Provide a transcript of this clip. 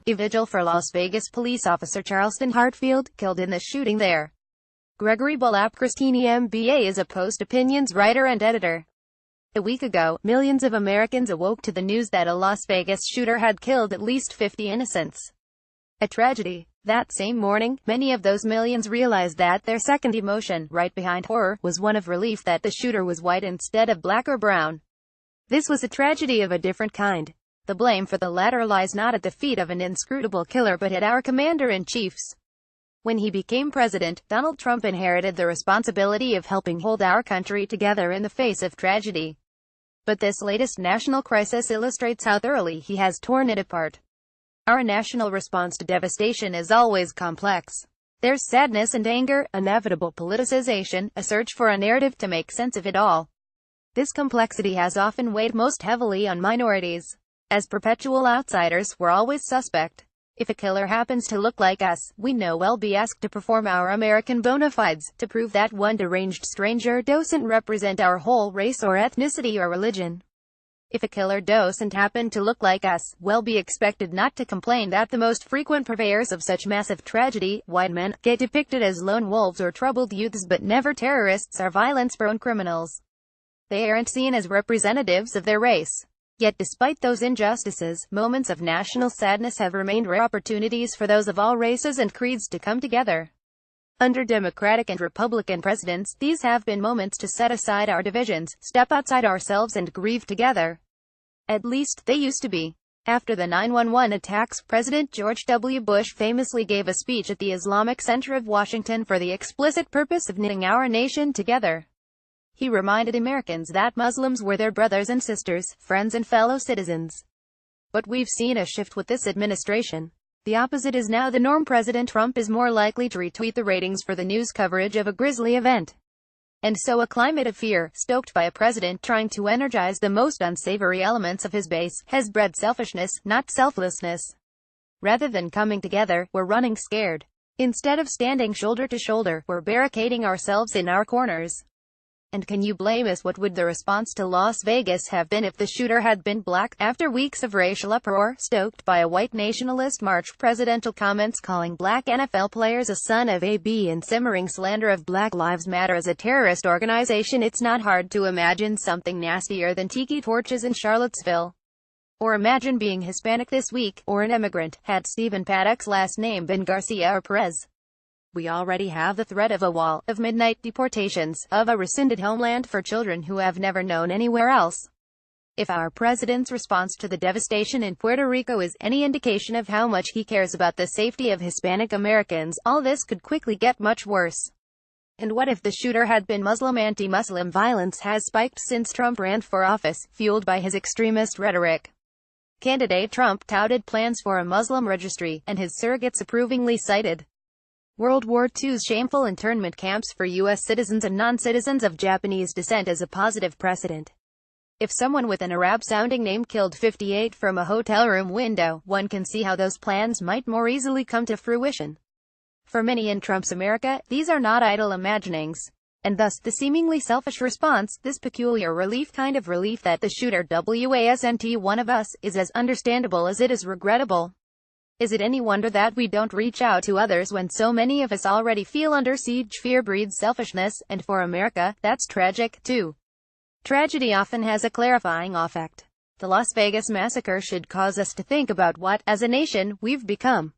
A vigil for Las Vegas police officer Charleston Hartfield, killed in the shooting there. Gregory Bul, Christine MBA, is a Post opinions writer and editor. A week ago, millions of Americans awoke to the news that a Las Vegas shooter had killed at least 50 innocents. A tragedy. That same morning, many of those millions realized that their second emotion, right behind horror, was one of relief that the shooter was white instead of black or brown. This was a tragedy of a different kind. The blame for the latter lies not at the feet of an inscrutable killer but at our commander-in-chief's. When he became president, Donald Trump inherited the responsibility of helping hold our country together in the face of tragedy. But this latest national crisis illustrates how thoroughly he has torn it apart. Our national response to devastation is always complex. There's sadness and anger, inevitable politicization, a search for a narrative to make sense of it all. This complexity has often weighed most heavily on minorities. As perpetual outsiders, we're always suspect. If a killer happens to look like us, we know we'll be asked to perform our American bona fides, to prove that one deranged stranger doesn't represent our whole race or ethnicity or religion. If a killer doesn't happen to look like us, we'll be expected not to complain that the most frequent purveyors of such massive tragedy, white men, get depicted as lone wolves or troubled youths but never terrorists or violence-prone criminals. They aren't seen as representatives of their race. Yet despite those injustices, moments of national sadness have remained rare opportunities for those of all races and creeds to come together. Under Democratic and Republican presidents, these have been moments to set aside our divisions, step outside ourselves and grieve together. At least, they used to be. After the 9/11 attacks, President George W. Bush famously gave a speech at the Islamic Center of Washington for the explicit purpose of knitting our nation together. He reminded Americans that Muslims were their brothers and sisters, friends and fellow citizens. But we've seen a shift with this administration. The opposite is now the norm. President Trump is more likely to retweet the ratings for the news coverage of a grisly event. And so a climate of fear, stoked by a president trying to energize the most unsavory elements of his base, has bred selfishness, not selflessness. Rather than coming together, we're running scared. Instead of standing shoulder to shoulder, we're barricading ourselves in our corners. And can you blame us? What would the response to Las Vegas have been if the shooter had been black? After weeks of racial uproar, stoked by a white nationalist march, presidential comments calling black NFL players a son of a b, and simmering slander of Black Lives Matter as a terrorist organization, it's not hard to imagine something nastier than tiki torches in Charlottesville. Or imagine being Hispanic this week, or an immigrant, had Stephen Paddock's last name been Garcia or Perez. We already have the threat of a wall, of midnight deportations, of a rescinded homeland for children who have never known anywhere else. If our president's response to the devastation in Puerto Rico is any indication of how much he cares about the safety of Hispanic Americans, all this could quickly get much worse. And what if the shooter had been Muslim? Anti-Muslim violence has spiked since Trump ran for office, fueled by his extremist rhetoric. Candidate Trump touted plans for a Muslim registry, and his surrogates approvingly cited World War II's shameful internment camps for U.S. citizens and non-citizens of Japanese descent as a positive precedent. If someone with an Arab-sounding name killed 58 from a hotel room window, one can see how those plans might more easily come to fruition. For many in Trump's America, these are not idle imaginings. And thus, the seemingly selfish response, this peculiar relief, kind of relief that the shooter wasn't one of us, is as understandable as it is regrettable. Is it any wonder that we don't reach out to others when so many of us already feel under siege? Fear breeds selfishness, and for America, that's tragic, too. Tragedy often has a clarifying effect. The Las Vegas massacre should cause us to think about what, as a nation, we've become.